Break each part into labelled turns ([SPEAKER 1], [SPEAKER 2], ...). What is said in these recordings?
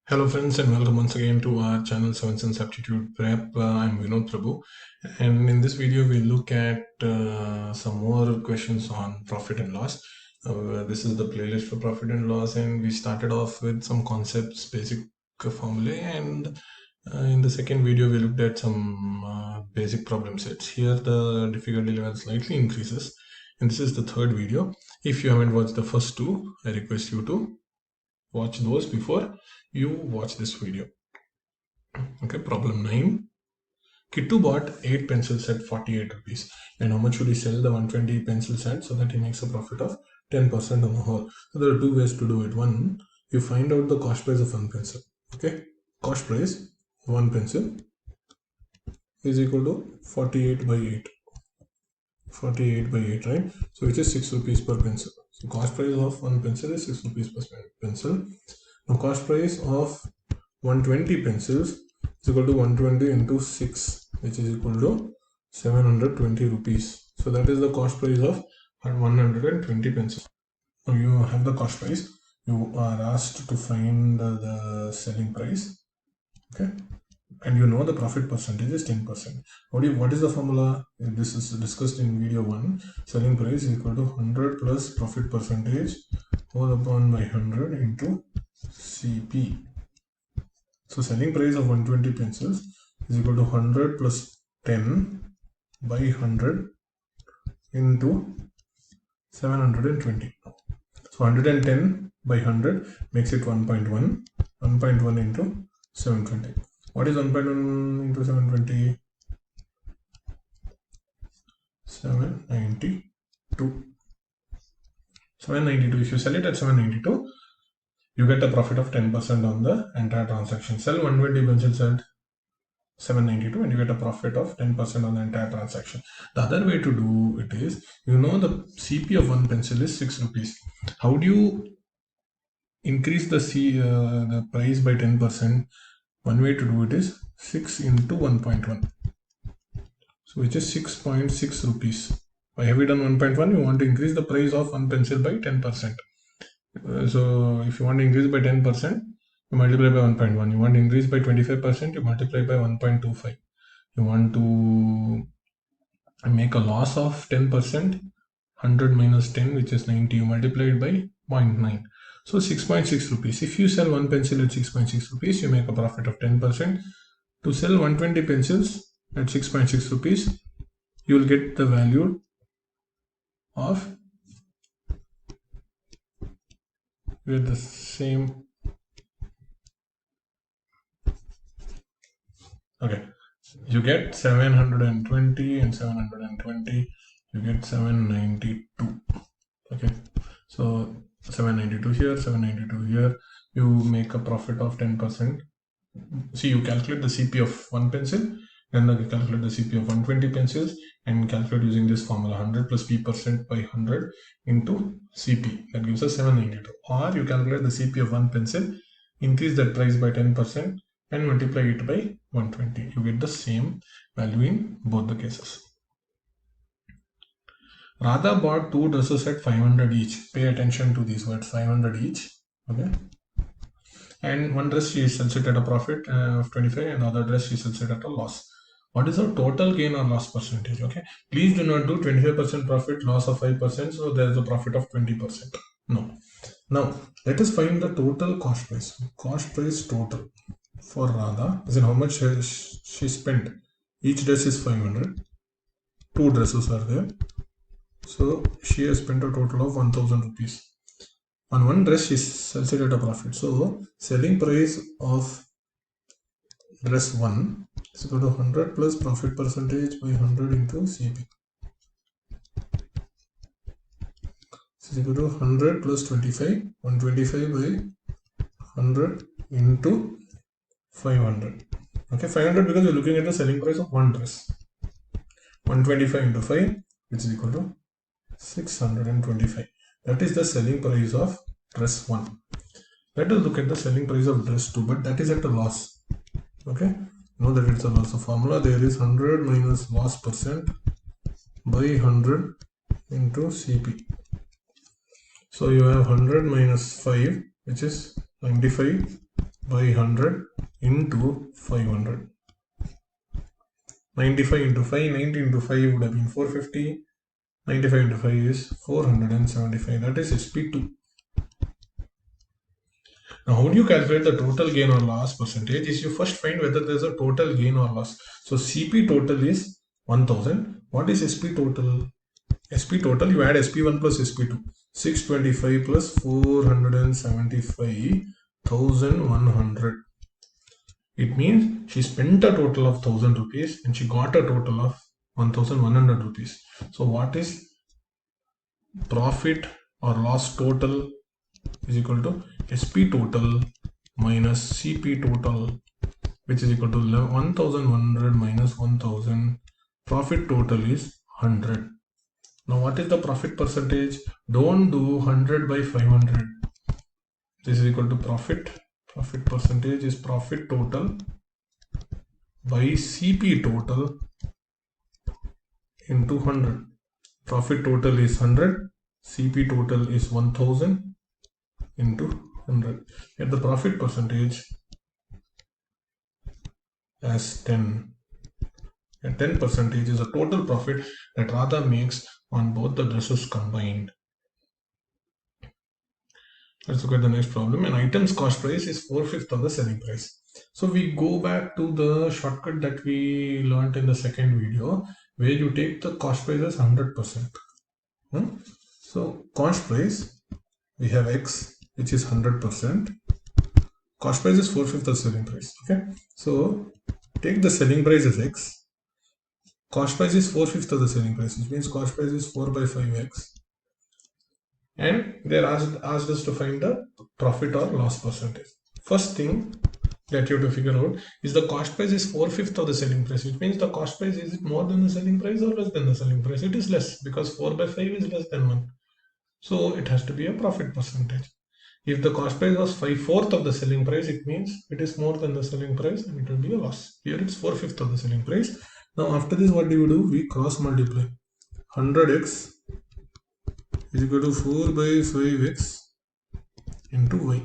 [SPEAKER 1] Hello friends and welcome once again to our channel 7 Sense Aptitude Prep. I'm Vinod Prabhu, and in this video we look at some more questions on profit and loss. This is the playlist for profit and loss, and we started off with some concepts, basic formulae, and in the second video we looked at some basic problem sets. Here the difficulty level slightly increases, and this is the third video. If you haven't watched the first two, I request you to watch those before you watch this video. Okay, problem 9. Kittu bought 8 pencils at 48 rupees. And how much should he sell the 120 pencil set so that he makes a profit of 10% on the whole? So there are two ways to do it. One, you find out the cost price of one pencil. Okay, cost price one pencil is equal to 48 by 8. 48 by 8, right? So which is 6 rupees per pencil. So cost price of one pencil is 6 rupees per pencil. Now cost price of 120 pencils is equal to 120 into 6, which is equal to 720 rupees. So that is the cost price of 120 pencils. Now you have the cost price. You are asked to find the selling price. Okay. And you know the profit percentage is 10%. What is the formula? This is discussed in video 1. Selling price is equal to 100 plus profit percentage whole upon by 100 into CP. So selling price of 120 pencils is equal to 100 plus 10 by 100 into 720. So 110 by 100 makes it 1.1. 1.1 into 720. What is 1.1 into 720? 792. 792. If you sell it at 792, you get a profit of 10% on the entire transaction. Sell 120 pencils at 792 and you get a profit of 10% on the entire transaction. The other way to do it is, you know the CP of one pencil is 6 rupees. How do you increase the price by 10%? One way to do it is 6 into 1.1. So which is 6.6 rupees. Why have we done 1.1? You want to increase the price of one pencil by 10%. So if you want to increase by 10%, you multiply by 1.1. You want to increase by 25%, you multiply by 1.25. You want to make a loss of 10%, 100 minus 10, which is 90. You multiply it by 0.9. So 6.6 rupees. If you sell one pencil at 6.6 rupees, you make a profit of 10%. To sell 120 pencils at 6.6 rupees, you will get the value of with the same. Okay, you get 720 and 720, you get 792. Okay, so 792 here, 792 here, you make a profit of 10%. See, you calculate the CP of one pencil, then you calculate the CP of 120 pencils and calculate using this formula 100 plus P% by 100 into CP. That gives us 792. Or you calculate the CP of one pencil, increase that price by 10% and multiply it by 120. You get the same value in both the cases. Radha bought 2 dresses at 500 each. Pay attention to these words, 500 each. Okay. And one dress she sells it at a profit of 25 and the other dress she sells it at a loss. What is the total gain or loss percentage? Okay. Please do not do 25% profit, loss of 5%. So there is a profit of 20%. No. Now, let us find the total cost price. Cost price total for Radha is in how much she spent. Each dress is 500. 2 dresses are there. So she has spent a total of 1000 rupees. On one dress she sells it at a profit. So selling price of dress 1 is equal to 100 plus profit percentage by 100 into CP. This is equal to 100 plus 25, 125 by 100 into 500. Okay, 500 because we're looking at the selling price of one dress. 125 into 5, which is equal to 625. That is the selling price of dress 1. Let us look at the selling price of dress 2, but that is at a loss. Okay, know that it's a loss. of formula there is 100 minus loss percent by 100 into CP. So you have 100 minus 5, which is 95 by 100 into 500. 95 into 5, 90 into 5 would have been 450. 95 into 5 is 475. That is SP2. Now, how do you calculate the total gain or loss percentage? Is you first find whether there is a total gain or loss. So CP total is 1000. What is SP total? SP total, you add SP1 plus SP2. 625 plus 475, 1100. It means she spent a total of 1000 rupees and she got a total of 1100 rupees. So what is profit or loss total is equal to SP total minus CP total, which is equal to 1100 minus 1000. Profit total is 100. Now what is the profit percentage? Don't do 100 by 500. This is equal to profit. Profit percentage is profit total by CP total into 100. Profit total is 100. CP total is 1000 into 100. Get the profit percentage as 10. And 10% is the total profit that Radha makes on both the dresses combined. Let's look at the next problem. An item's cost price is 4/5 of the selling price. So we go back to the shortcut that we learned in the second video, where you take the cost price as 100%. So cost price, we have X, which is 100%. Cost price is 4/5 of the selling price. Okay. So take the selling price as X. Cost price is 4/5 of the selling price, which means cost price is 4 by 5x. And they're asked us to find the profit or loss percentage. First thing that you have to figure out is the cost price is 4/5 of the selling price, which means the cost price is it more than the selling price or less than the selling price? It is less because 4 by 5 is less than 1. So it has to be a profit percentage. If the cost price was 5/4 of the selling price, it means it is more than the selling price and it will be a loss. Here it's 4/5 of the selling price. Now after this, what do? We cross multiply. 100x is equal to 4 by 5x into y.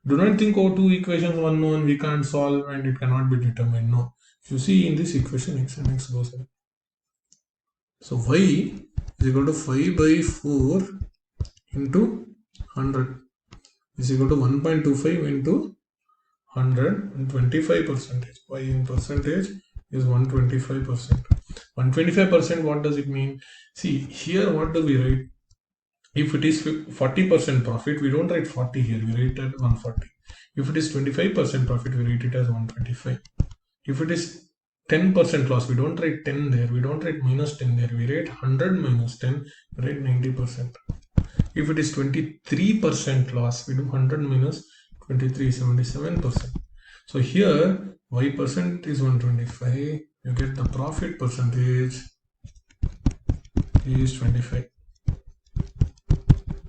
[SPEAKER 1] Do not think, oh, two equations, one known, we can't solve and it cannot be determined. No. If you see in this equation, x and x goes away. So y is equal to 5 by 4 into 100 is equal to 1.25 into 100 and 25%. Y in percentage is 125%. 125%, what does it mean? See, here what do we write? If it is 40% profit, we don't write 40 here, we write at 140. If it is 25% profit, we write it as 125. If it is 10% loss, we don't write 10 there, we don't write minus 10 there, we write 100 minus 10, we write 90%. If it is 23% loss, we do 100 minus 23, 77%. So here, y percent is 125, you get the profit percentage is 25.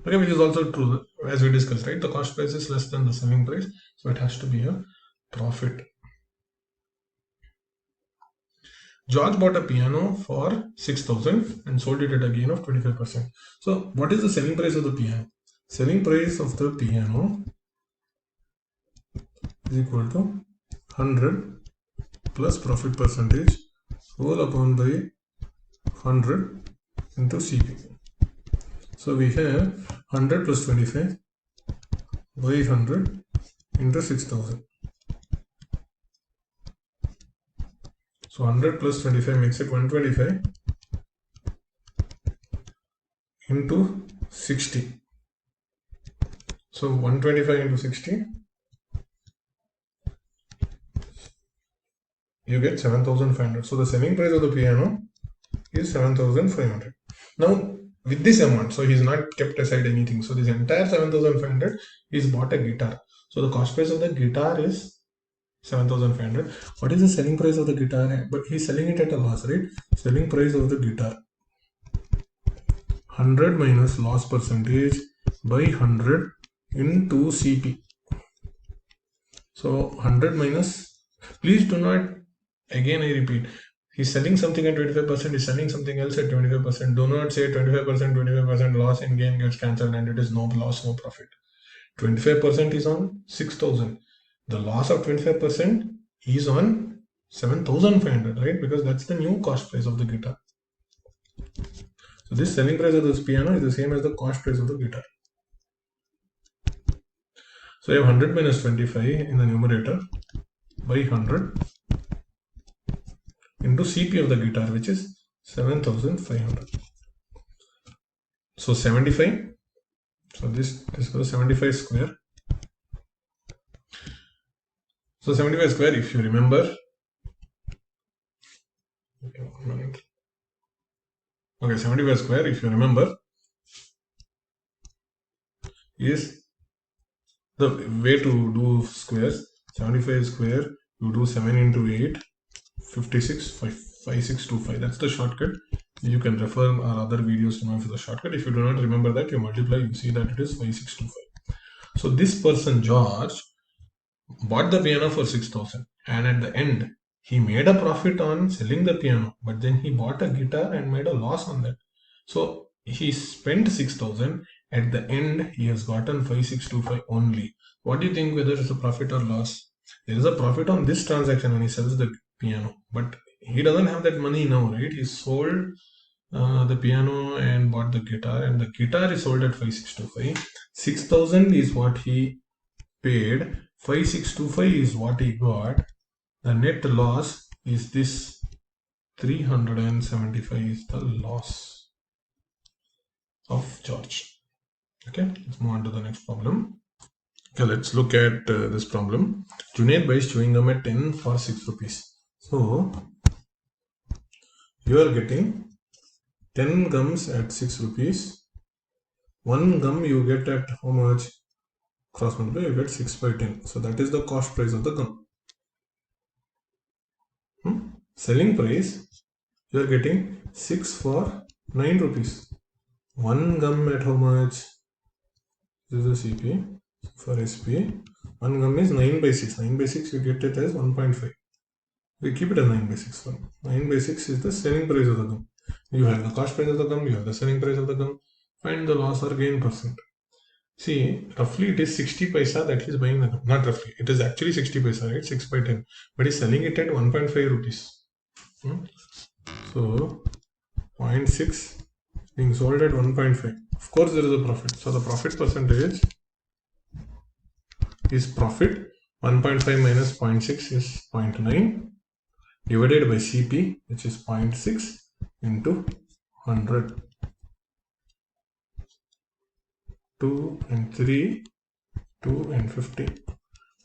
[SPEAKER 1] Okay, which is also true as we discussed, right? The cost price is less than the selling price, so it has to be a profit. George bought a piano for 6,000 and sold it at a gain of 25%. So what is the selling price of the piano? Selling price of the piano is equal to 100 plus profit percentage whole upon by 100 into CP. So we have 100 plus 25 by 100 into 6,000. So 100 plus 25 makes it 125 into 60. So 125 into 60, you get 7,500. So the selling price of the piano is 7,500. Now with this amount, so he's not kept aside anything. So this entire 7,500 is bought a guitar. So the cost price of the guitar is 7,500. What is the selling price of the guitar? But he's selling it at a loss, right? Selling price of the guitar, 100 minus loss percentage by 100 into CP. So 100 minus, please do not, again I repeat, he's selling something at 25%, he's selling something else at 25%. Do not say 25% loss and gain gets cancelled and it is no loss, no profit. 25% is on 6,000. The loss of 25% is on 7,500, right? Because that's the new cost price of the guitar. So this selling price of this piano is the same as the cost price of the guitar. So you have 100 minus 25 in the numerator by 100 into CP of the guitar, which is 7,500. So 75. So this was 75 square. So 75 square, if you remember. Okay, 1 minute. Okay, 75 square, if you remember, is the way to do squares. 75 square, you do 7 into 8, 56, 5625. That's the shortcut. You can refer our other videos to know for the shortcut. If you do not remember that, you multiply, you see that it is 5625. So this person, George, bought the piano for 6,000, and at the end, he made a profit on selling the piano, but then he bought a guitar and made a loss on that. So he spent 6,000. At the end, he has gotten 5625 only. What do you think, whether it's a profit or loss? There is a profit on this transaction when he sells the piano, but he doesn't have that money now, right? He sold the piano and bought the guitar, and the guitar is sold at 5625. 6,000 is what he paid, 5625 is what he got. The net loss is this 375 is the loss of George. Okay, let's move on to the next problem. Okay, let's look at this problem. Junaid buys chewing gum at 10 for 6 rupees. So you are getting 10 gums at 6 rupees. One gum you get at how much? Cross multiply, you get 6 by 10. So that is the cost price of the gum. Selling price, you are getting 6 for 9 rupees. One gum at how much? This is the CP. For SP, one gum is 9 by 6. 9 by 6, you get it as 1.5. We keep it as 9 by 6. 9 by 6 is the selling price of the gum. You have the cost price of the gum, you have the selling price of the gum. Find the loss or gain percent. See, roughly it is 60 paisa that he is buying the gum. Not roughly, it is actually 60 paisa, right? 6 by 10. But he is selling it at 1.5 rupees. So 0.6 being sold at 1.5. Of course, there is a profit. So the profit percentage is profit. 1.5 minus 0.6 is 0.9 divided by CP, which is 0.6 into 100. 2 and 3, 2 and 50.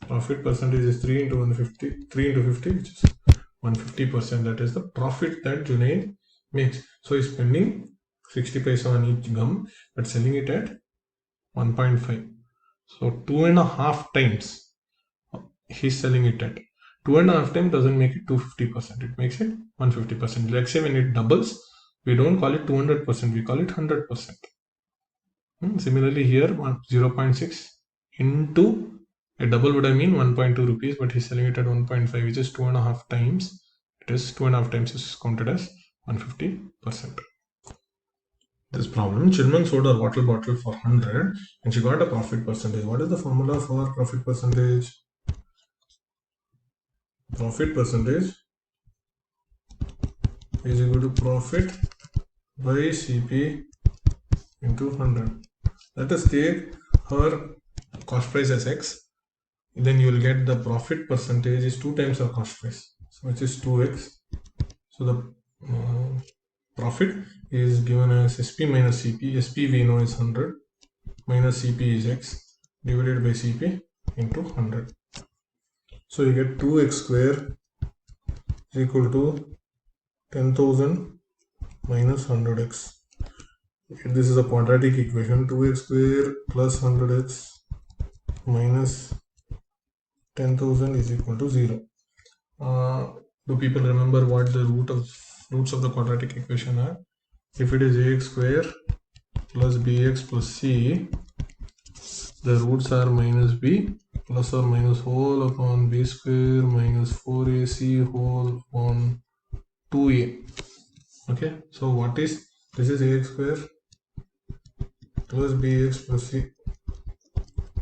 [SPEAKER 1] Profit percentage is 3 into 150, 3 into 50, which is 150%. That is the profit that Junaid makes. So he's spending 60 paisa on each gum, but selling it at 1.5. So 2.5 times he's selling it at. 2.5 times doesn't make it 250%. It makes it 150%. Let's say when it doubles, we don't call it 200%. We call it 100%. Similarly here, 0.6 into a double would have mean 1.2 rupees, but he's selling it at 1.5, which is 2.5 times. It is 2.5 times is counted as 150%. This problem, Chilman sold a water bottle for 100 and she got a profit percentage. What is the formula for profit percentage? Profit percentage is equal to profit by CP into 100. Let us take her cost price as X. Then you will get the profit percentage is 2 times our cost price, so which is 2x. So the profit is given as SP minus CP. SP we know is 100 minus CP is X divided by CP into 100. So you get 2x square is equal to 10,000 minus 100x. This is a quadratic equation. 2x square plus 100x minus 10,000 is equal to 0. Do people remember what the roots of the quadratic equation are? If it is ax square plus bx plus c, the roots are minus b plus or minus whole upon b square minus 4ac whole upon 2a. Okay, so what is this? Is ax square plus bx plus c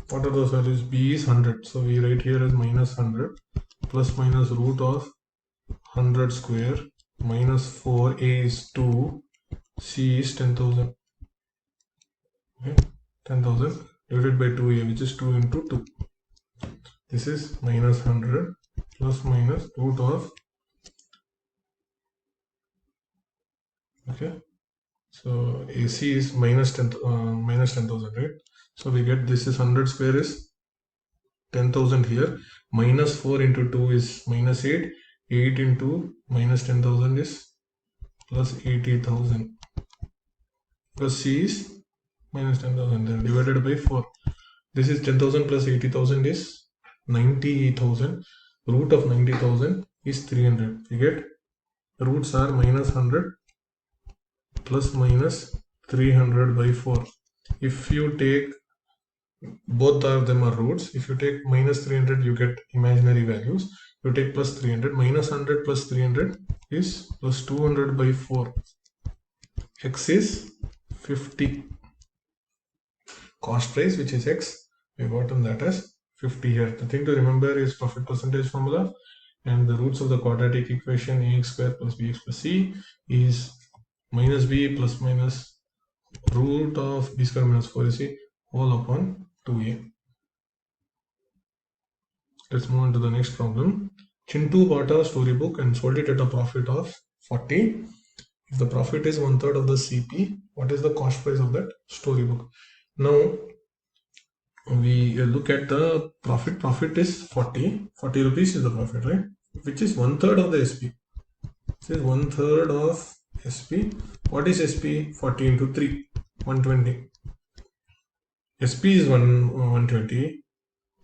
[SPEAKER 1] What are those values? B is 100. So we write here as minus 100 plus minus root of 100 square minus 4. A is 2. C is 10,000. Okay, 10,000 divided by 2A, which is 2 into 2. This is minus 100 plus minus root of, okay, so AC is minus 10,000, right? So we get this is 100 square is 10,000 here, minus 4 into 2 is minus 8, 8 into minus 10,000 is plus 80,000, because C is minus 10,000 then divided by 4. This is 10,000 plus 80,000 is 90,000. Root of 90,000 is 300. You get roots are minus 100 plus minus 300 by 4. If you take both of them are roots, if you take minus 300 you get imaginary values. You take plus 300, minus 100 plus 300 is plus 200 by 4. X is 50. Cost price, which is X, we got that as 50 here. The thing to remember is profit percentage formula, and the roots of the quadratic equation ax square plus bx plus c is minus b plus minus root of b square minus 4ac whole upon 2a. Let's move on to the next problem. Chintu bought a storybook and sold it at a profit of 40. If the profit is 1/3 of the CP, what is the cost price of that storybook? Now we look at the profit. Profit is 40 rupees is the profit, right? Which is 1/3 of the SP. This is 1/3 of SP. What is SP? 40 into 3, 120. SP is 120.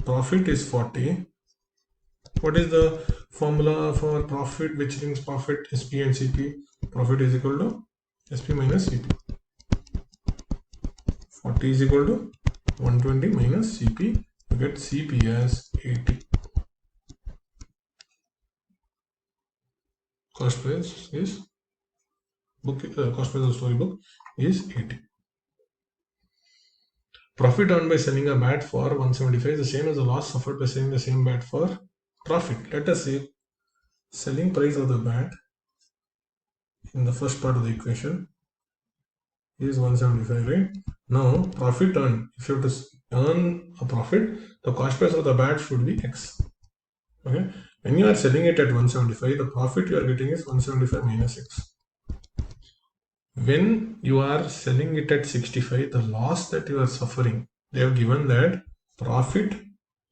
[SPEAKER 1] Profit is 40. What is the formula for profit which links profit, SP and CP? Profit is equal to SP minus CP. 40 is equal to 120 minus CP. You get CP as 80. Cost price is cost price of storybook is 80. Profit earned by selling a bat for 175 is the same as the loss suffered by selling the same bat for profit. Let us say selling price of the bat in the first part of the equation is 175, right? Now profit earned, if you have to earn a profit, the cost price of the bat should be X. Okay, when you are selling it at 175, the profit you are getting is 175 minus X. When you are selling it at 65, the loss that you are suffering, they have given that profit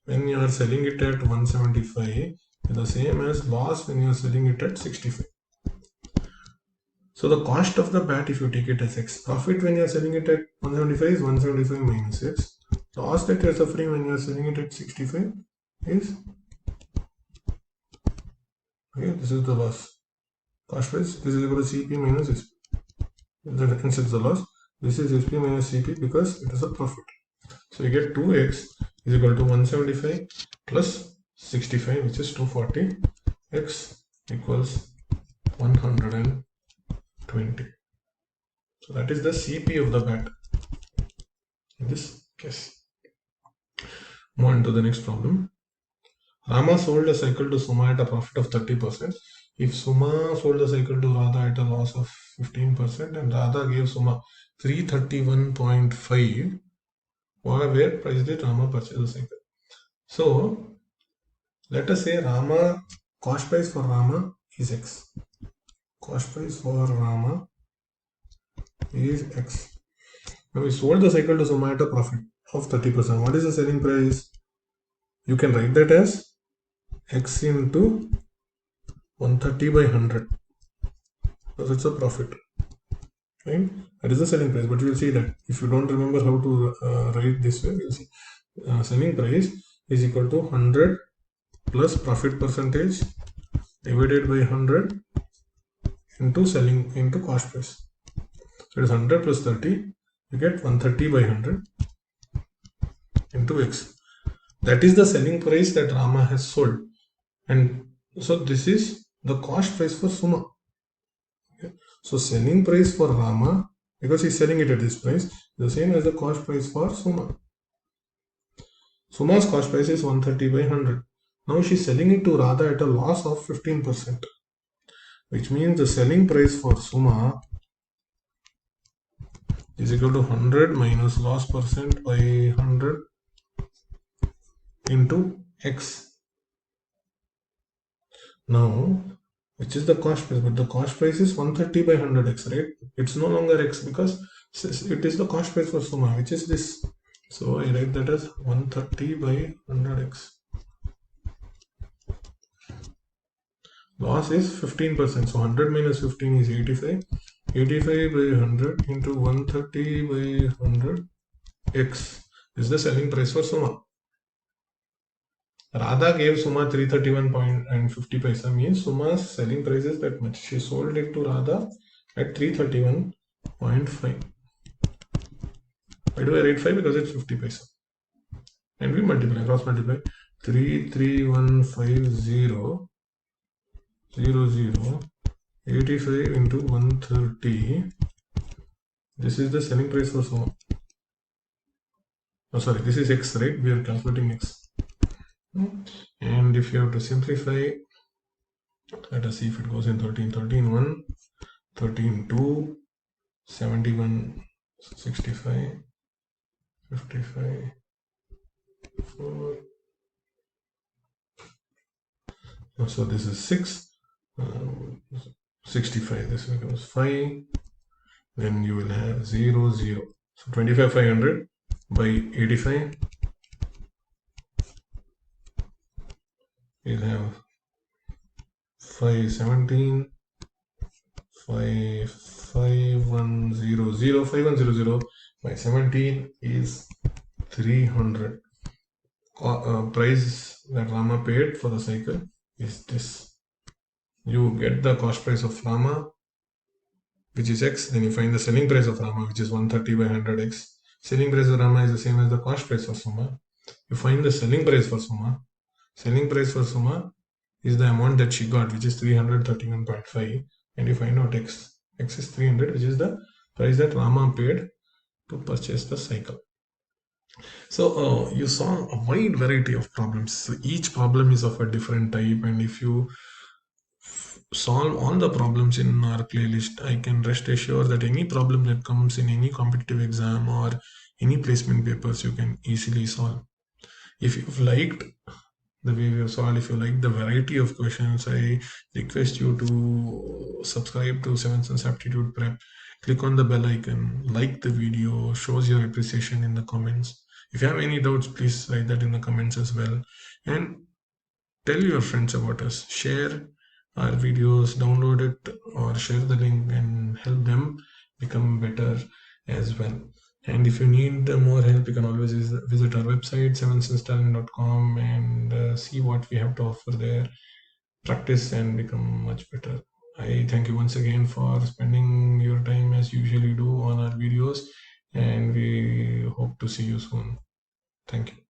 [SPEAKER 1] when you are selling it at 175 is the same as loss when you are selling it at 65. So the cost of the bat, if you take it as X, profit when you are selling it at 175 is 175 minus X. Loss that you are suffering when you are selling it at 65 is, okay, this is the loss. Cost price, this is equal to CP minus SP. That hence it's the loss. This is SP minus CP because it is a profit. So you get 2X is equal to 175 plus 65, which is 240. X equals 120. So that is the CP of the bat in this case. Move on to the next problem. Rama sold a cycle to Suma at a profit of 30%. If Suma sold the cycle to Radha at a loss of 15% and Radha gave Suma 331.5, where price did Rama purchase the cycle? So let us say Rama, cost price for Rama is X. Cost price for Rama is X. Now we sold the cycle to Suma at a profit of 30%. What is the selling price? You can write that as X into 130 by 100, because it's a profit, right? That is the selling price. But you will see that if you don't remember how to write this way, you will see selling price is equal to 100 plus profit percentage divided by 100 into selling into cost price. So it is 100 plus 30, you get 130 by 100 into X. That is the selling price that Rama has sold, and so this is the cost price for Suma. Okay. So selling price for Rama, because he is selling it at this price, the same as the cost price for Suma. Suma's cost price is 130 by 100. Now she's selling it to Radha at a loss of 15%, which means the selling price for Suma is equal to 100 minus loss percent by 100 into X. Now, which is the cost price? But the cost price is 130 by 100x, right? It's no longer x because it is the cost price for Suma, which is this. So I write that as 130 by 100x. Loss is 15%. So 100 minus 15 is 85. 85 by 100 into 130 by 100x is the selling price for Suma. Radha gave Suma 331.50 paisa, means Suma's selling price is that much. She sold it to Radha at 331.5. Why do I write 5? Because it's 50 paisa. And we multiply, cross multiply. 33150 85 into 130. This is the selling price for Suma. Oh, sorry, this is x, right? We are calculating x. And if you have to simplify, let us see if it goes in 13, 13, 1, 13, 2, 71, 65, 55, 4. So this is 6, 65, this becomes 5, then you will have 0, 0. So 25,500 by 85, you'll have 517, 5100 by 17 is 300. Price that Rama paid for the cycle is this. You get the cost price of Rama, which is x, then you find the selling price of Rama, which is 130 by 100x. Selling price of Rama is the same as the cost price of Suma. You find the selling price for Suma. Selling price for Suma is the amount that she got, which is 331.5, and you find out x. X is 300, which is the price that Rama paid to purchase the cycle. So you saw a wide variety of problems. So each problem is of a different type, and if you solve all the problems in our playlist, I can rest assured that any problem that comes in any competitive exam or any placement papers, you can easily solve. If you've liked the way we have solved, if you like the variety of questions, I request you to subscribe to 7th Sense Aptitude Prep. Click on the bell icon, like the video, shows your appreciation in the comments. If you have any doubts, please write that in the comments as well. And tell your friends about us. Share our videos, download it or share the link and help them become better as well. And if you need more help, you can always visit our website 7senstalent.com and see what we have to offer there. Practice and become much better. I thank you once again for spending your time as you usually do on our videos, and we hope to see you soon. Thank you.